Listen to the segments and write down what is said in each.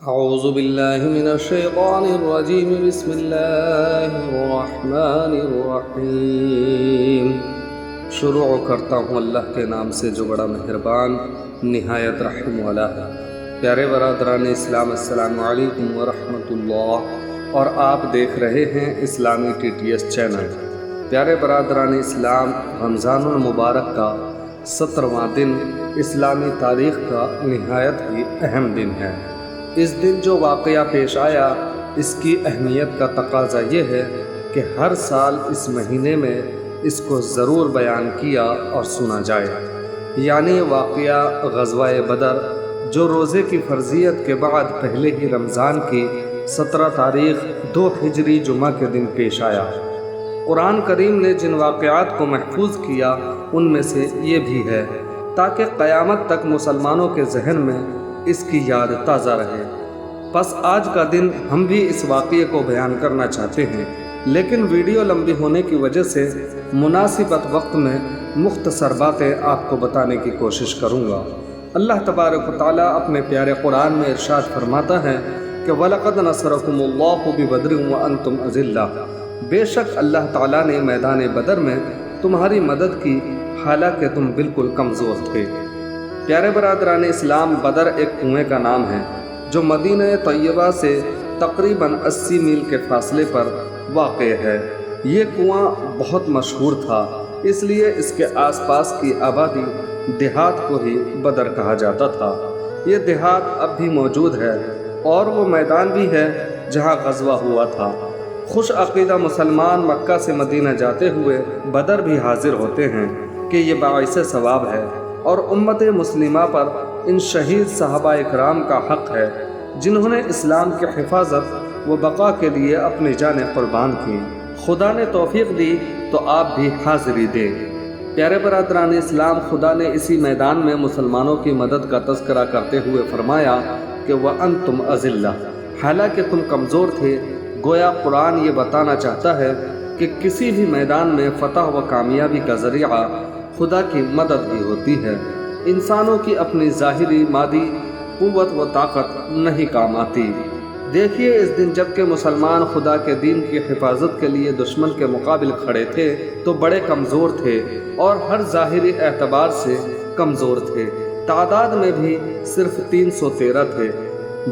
اعوذ باللہ من الشیطان الرجیم بسم اللہ الرحمن الرحیم۔ شروع کرتا ہوں اللہ کے نام سے جو بڑا مہربان نہایت رحم والا ہے۔ پیارے برادران اسلام، السلام علیکم ورحمۃ اللہ، اور آپ دیکھ رہے ہیں اسلامی TTS چینل۔ پیارے برادران اسلام، رمضان المبارک کا 17واں دن اسلامی تاریخ کا نہایت ہی اہم دن ہے۔ اس دن جو واقعہ پیش آیا، اس کی اہمیت کا تقاضا یہ ہے کہ ہر سال اس مہینے میں اس کو ضرور بیان کیا اور سنا جائے، یعنی واقعہ غزوہ بدر، جو روزے کی فرضیت کے بعد پہلے ہی رمضان کی 17 تاریخ 2 ہجری جمعہ کے دن پیش آیا۔ قرآن کریم نے جن واقعات کو محفوظ کیا ان میں سے یہ بھی ہے، تاکہ قیامت تک مسلمانوں کے ذہن میں اس کی یاد تازہ رہے۔ پس آج کا دن ہم بھی اس واقعے کو بیان کرنا چاہتے ہیں، لیکن ویڈیو لمبی ہونے کی وجہ سے مناسب وقت میں مختصر باتیں آپ کو بتانے کی کوشش کروں گا۔ اللہ تبارک و تعالیٰ اپنے پیارے قرآن میں ارشاد فرماتا ہے کہ وَلَقَدْ نَصَرَكُمُ اللَّهُ بِبَدْرٍ وَأَنْتُمْ أَذِلَّةٌ، بے شک اللہ تعالیٰ نے میدان بدر میں تمہاری مدد کی حالانکہ تم بالکل کمزور تھے۔ پیارے برادران اسلام، بدر ایک کنویں کا نام ہے جو مدینہ طیبہ سے تقریباً 80 میل کے فاصلے پر واقع ہے۔ یہ کنواں بہت مشہور تھا، اس لیے اس کے آس پاس کی آبادی دیہات کو ہی بدر کہا جاتا تھا۔ یہ دیہات اب بھی موجود ہے اور وہ میدان بھی ہے جہاں غزوہ ہوا تھا۔ خوش عقیدہ مسلمان مکہ سے مدینہ جاتے ہوئے بدر بھی حاضر ہوتے ہیں کہ یہ باعث ثواب ہے، اور امت مسلمہ پر ان شہید صحابہ اکرام کا حق ہے جنہوں نے اسلام کی حفاظت و بقا کے لیے اپنی جانیں قربان کی۔ خدا نے توفیق دی تو آپ بھی حاضری دیں۔ پیارے برادران اسلام، خدا نے اسی میدان میں مسلمانوں کی مدد کا تذکرہ کرتے ہوئے فرمایا کہ وَأَنْتُمْ أَذِلَّةٌ، حالانکہ تم کمزور تھے۔ گویا قرآن یہ بتانا چاہتا ہے کہ کسی بھی میدان میں فتح و کامیابی کا ذریعہ خدا کی مدد ہی ہوتی ہے۔ انسانوں کی اپنی ظاہری مادی قوت و طاقت نہیں کام آتی۔ دیکھیے، اس دن جب کہ مسلمان خدا کے دین کی حفاظت کے لیے دشمن کے مقابل کھڑے تھے تو بڑے کمزور تھے اور ہر ظاہری اعتبار سے کمزور تھے۔ تعداد میں بھی صرف 313 تھے،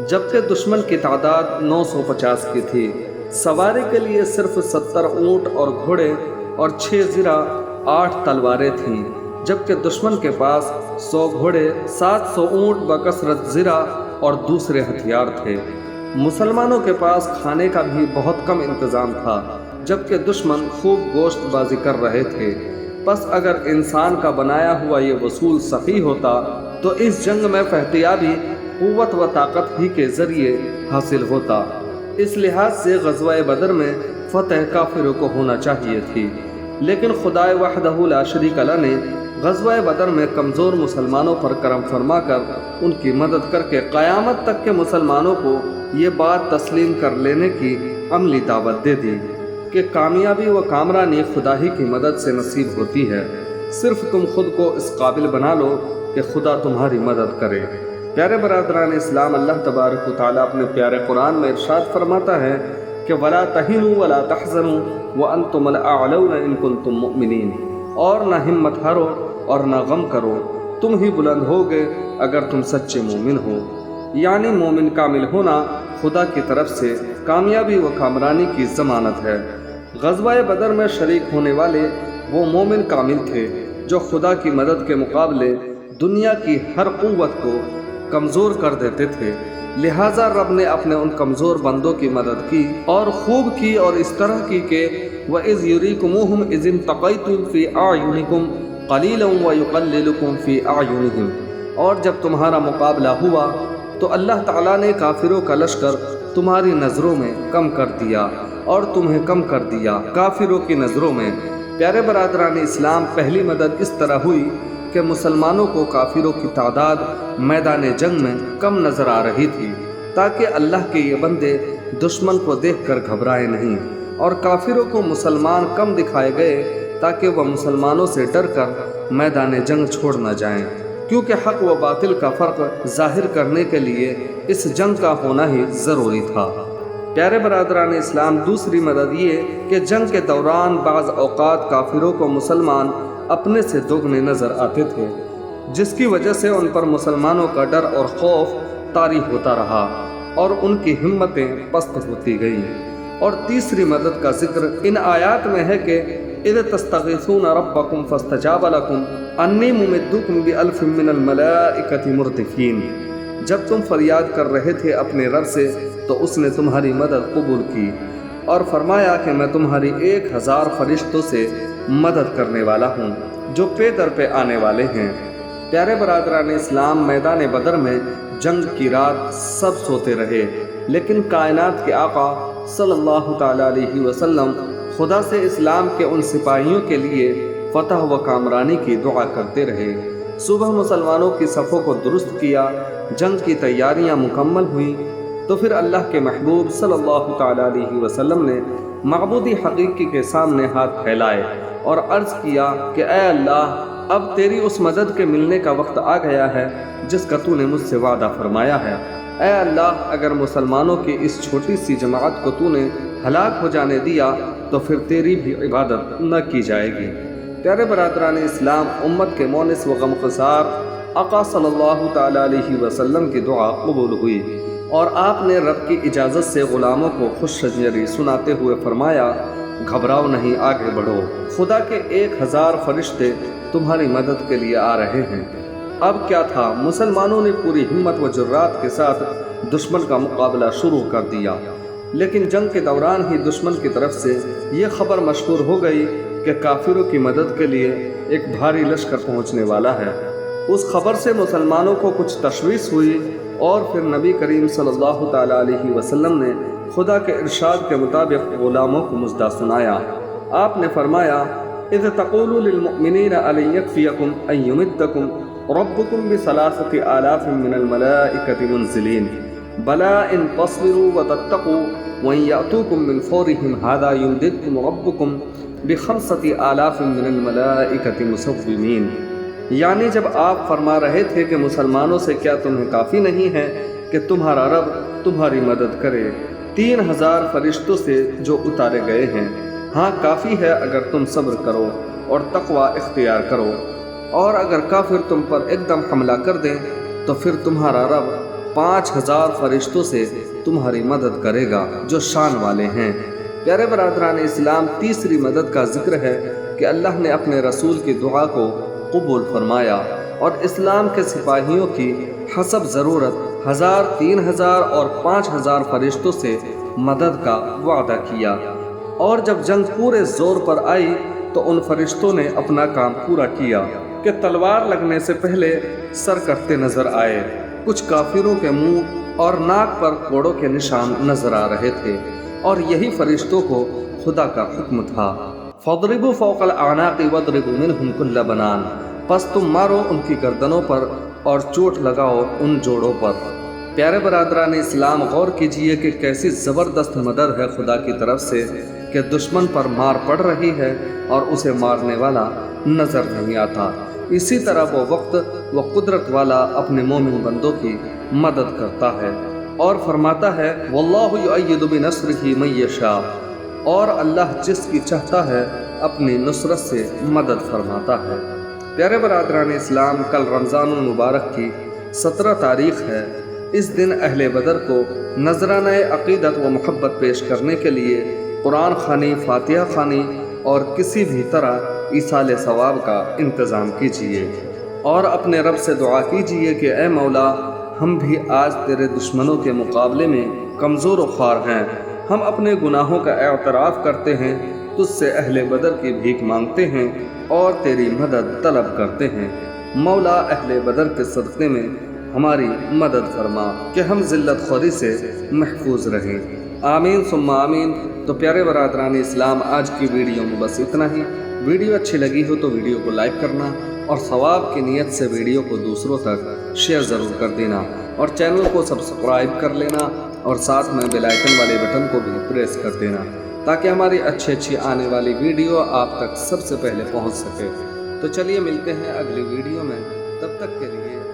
جبکہ دشمن کی تعداد 950 کی تھی۔ سواری کے لیے صرف 70 اونٹ اور گھوڑے اور 6 زرہ 8 تلواریں تھیں، جبکہ دشمن کے پاس 100 گھوڑے، 700 اونٹ بکثرت زرہ اور دوسرے ہتھیار تھے۔ مسلمانوں کے پاس کھانے کا بھی بہت کم انتظام تھا، جبکہ دشمن خوب گوشت بازی کر رہے تھے۔ پس اگر انسان کا بنایا ہوا یہ وصول صحیح ہوتا تو اس جنگ میں فاتحیابی قوت و طاقت ہی کے ذریعے حاصل ہوتا۔ اس لحاظ سے غزوہ بدر میں فتح کافروں کو ہونا چاہیے تھی، لیکن خدائے وحدہ لا شریک لہ نے غزوہ بدر میں کمزور مسلمانوں پر کرم فرما کر ان کی مدد کر کے قیامت تک کے مسلمانوں کو یہ بات تسلیم کر لینے کی عملی دعوت دے دی کہ کامیابی و کامرانی خدا ہی کی مدد سے نصیب ہوتی ہے۔ صرف تم خود کو اس قابل بنا لو کہ خدا تمہاری مدد کرے۔ پیارے برادران اسلام، اللہ تبارک و تعالیٰ اپنے پیارے قرآن میں ارشاد فرماتا ہے کہ وَلَا تَهِنُوا وَلَا تَحْزَنُوا وَأَنْتُمُ الْأَعْلَوْنَ إِن كُنتُم مُؤْمِنِينَ، اور نہ ہمت ہارو اور نہ غم کرو، تم ہی بلند ہوگے اگر تم سچے مومن ہو۔ یعنی مومن کامل ہونا خدا کی طرف سے کامیابی و کامرانی کی ضمانت ہے۔ غزوہ بدر میں شریک ہونے والے وہ مومن کامل تھے جو خدا کی مدد کے مقابلے دنیا کی ہر قوت کو کمزور کر دیتے تھے، لہٰذا رب نے اپنے ان کمزور بندوں کی مدد کی اور خوب کی، اور اس طرح کی کہ وَإِذْ يُرِيكُمُوهُمْ إِذِ انتَقَيْتُمْ فِي أَعْيُنِكُمْ قَلِيلًا وَيُقَلِّلُكُمْ فِي أَعْيُنِهِمْ، اور جب تمہارا مقابلہ ہوا تو اللہ تعالیٰ نے کافروں کا لشکر تمہاری نظروں میں کم کر دیا اور تمہیں کم کر دیا کافروں کی نظروں میں۔ پیارے برادران اسلام، پہلی مدد اس طرح ہوئی کہ مسلمانوں کو کافروں کی تعداد میدان جنگ میں کم نظر آ رہی تھی، تاکہ اللہ کے یہ بندے دشمن کو دیکھ کر گھبرائے نہیں، اور کافروں کو مسلمان کم دکھائے گئے تاکہ وہ مسلمانوں سے ڈر کر میدان جنگ چھوڑ نہ جائیں۔ کیونکہ حق و باطل کا فرق ظاہر کرنے کے لیے اس جنگ کا ہونا ہی ضروری تھا۔ پیارے برادران اسلام، دوسری مدد یہ کہ جنگ کے دوران بعض اوقات کافروں کو مسلمان اپنے سے دوگنے نظر آتے تھے، جس کی وجہ سے ان پر مسلمانوں کا ڈر اور خوف طاری ہوتا رہا اور ان کی ہمتیں پست ہوتی گئیں۔ اور تیسری مدد کا ذکر ان آیات میں ہے کہ اذ تستغیثون ربکم فاستجاب لکم انی ممدکم بألف من الملائکۃ مردفین، جب تم فریاد کر رہے تھے اپنے رب سے تو اس نے تمہاری مدد قبول کی اور فرمایا کہ میں تمہاری 1000 فرشتوں سے مدد کرنے والا ہوں جو پے در پہ آنے والے ہیں۔ پیارے برادران اسلام، میدان بدر میں جنگ کی رات سب سوتے رہے، لیکن کائنات کے آقا صلی اللہ تعالیٰ علیہ وسلم خدا سے اسلام کے ان سپاہیوں کے لیے فتح و کامرانی کی دعا کرتے رہے۔ صبح مسلمانوں کی صفوں کو درست کیا، جنگ کی تیاریاں مکمل ہوئیں تو پھر اللہ کے محبوب صلی اللہ تعالیٰ علیہ وسلم نے معبودی حقیقی کے سامنے ہاتھ پھیلائے اور عرض کیا کہ اے اللہ، اب تیری اس مدد کے ملنے کا وقت آ گیا ہے جس کا تو نے مجھ سے وعدہ فرمایا ہے۔ اے اللہ، اگر مسلمانوں کی اس چھوٹی سی جماعت کو تو نے ہلاک ہو جانے دیا تو پھر تیری بھی عبادت نہ کی جائے گی۔ پیارے برادران اسلام، امت کے مونس و غمخسار آقا صلی اللہ تعالیٰ علیہ وسلم کی دعا قبول ہوئی اور آپ نے رب کی اجازت سے غلاموں کو خوشخبری سناتے ہوئے فرمایا، گھبراؤ نہیں، آگے بڑھو، خدا کے 1000 فرشتے تمہاری مدد کے لیے آ رہے ہیں۔ اب کیا تھا، مسلمانوں نے پوری ہمت و جرات کے ساتھ دشمن کا مقابلہ شروع کر دیا، لیکن جنگ کے دوران ہی دشمن کی طرف سے یہ خبر مشہور ہو گئی کہ کافروں کی مدد کے لیے ایک بھاری لشکر پہنچنے والا ہے۔ اس خبر سے مسلمانوں کو کچھ تشویش ہوئی اور پھر نبی کریم صلی اللہ تعالیٰ علیہ وسلم نے خدا کے ارشاد کے مطابق غلاموں کو مژدہ سنایا۔ آپ نے فرمایا، اذ تقولوا للمؤمنین ألن يكفيكم أن يمدكم ربكم ب3000 من الملائکۃ منزلین بلى إن تصبروا وتتقوا وإن يأتوكم من فورهم هذا يمددكم ربكم ب5000 من الملائکۃ مسومین۔ یعنی جب آپ فرما رہے تھے کہ مسلمانوں سے کیا تمہیں کافی نہیں ہے کہ تمہارا رب تمہاری مدد کرے 3000 فرشتوں سے جو اتارے گئے ہیں؟ ہاں، کافی ہے اگر تم صبر کرو اور تقوی اختیار کرو، اور اگر کافر تم پر ایک دم حملہ کر دیں تو پھر تمہارا رب 5000 فرشتوں سے تمہاری مدد کرے گا جو شان والے ہیں۔ پیارے برادران اسلام، تیسری مدد کا ذکر ہے کہ اللہ نے اپنے رسول کی دعا کو قبول فرمایا اور اسلام کے سپاہیوں کی حسب ضرورت 1000، 3000 اور 5000 فرشتوں سے مدد کا وعدہ کیا۔ اور جب جنگ پورے زور پر آئی تو ان فرشتوں نے اپنا کام پورا کیا کہ تلوار لگنے سے پہلے سر کٹتے نظر آئے۔ کچھ کافروں کے منہ اور ناک پر کوڑوں کے نشان نظر آ رہے تھے اور یہی فرشتوں کو خدا کا حکم تھا، فَاضْرِبُوا فَوْقَ الْأَعْنَاقِ وَاضْرِبُوا مِنْهُمْ كُلَّ بَنَانٍ، پس تم مارو ان کی گردنوں پر اور چوٹ لگاؤ ان جوڑوں پر۔ پیارے برادران اسلام، غور کیجئے کہ کیسی زبردست مدد ہے خدا کی طرف سے کہ دشمن پر مار پڑ رہی ہے اور اسے مارنے والا نظر نہیں آتا۔ اسی طرح وہ وقت و قدرت والا اپنے مومن بندوں کی مدد کرتا ہے اور فرماتا ہے، وَاللَّهُ يُؤَيِّدُ بِنَصْرِهِ مَن يَشَاءُ، اور اللہ جس کی چاہتا ہے اپنی نصرت سے مدد فرماتا ہے۔ پیارے برادران اسلام، کل رمضان المبارک کی 17 تاریخ ہے۔ اس دن اہل بدر کو نذرانہ عقیدت و محبت پیش کرنے کے لیے قرآن خوانی، فاتحہ خوانی اور کسی بھی طرح ایصال ثواب کا انتظام کیجیے اور اپنے رب سے دعا کیجیے کہ اے مولا، ہم بھی آج تیرے دشمنوں کے مقابلے میں کمزور و خوار ہیں، ہم اپنے گناہوں کا اعتراف کرتے ہیں، تجھ سے اہل بدر کی بھیک مانگتے ہیں اور تیری مدد طلب کرتے ہیں۔ مولا، اہل بدر کے صدقے میں ہماری مدد فرما کہ ہم ذلت خوری سے محفوظ رہیں۔ آمین ثم آمین۔ تو پیارے برادران اسلام، آج کی ویڈیو میں بس اتنا ہی۔ ویڈیو اچھی لگی ہو تو ویڈیو کو لائک کرنا اور ثواب کی نیت سے ویڈیو کو دوسروں تک شیئر ضرور کر دینا اور چینل کو سبسکرائب کر لینا اور ساتھ میں بیل آئیکن والے بٹن کو بھی پریس کر دینا تاکہ ہماری اچھی آنے والی ویڈیو آپ تک سب سے پہلے پہنچ سکے۔ تو چلیے ملتے ہیں اگلی ویڈیو میں۔ تب تک کے لیے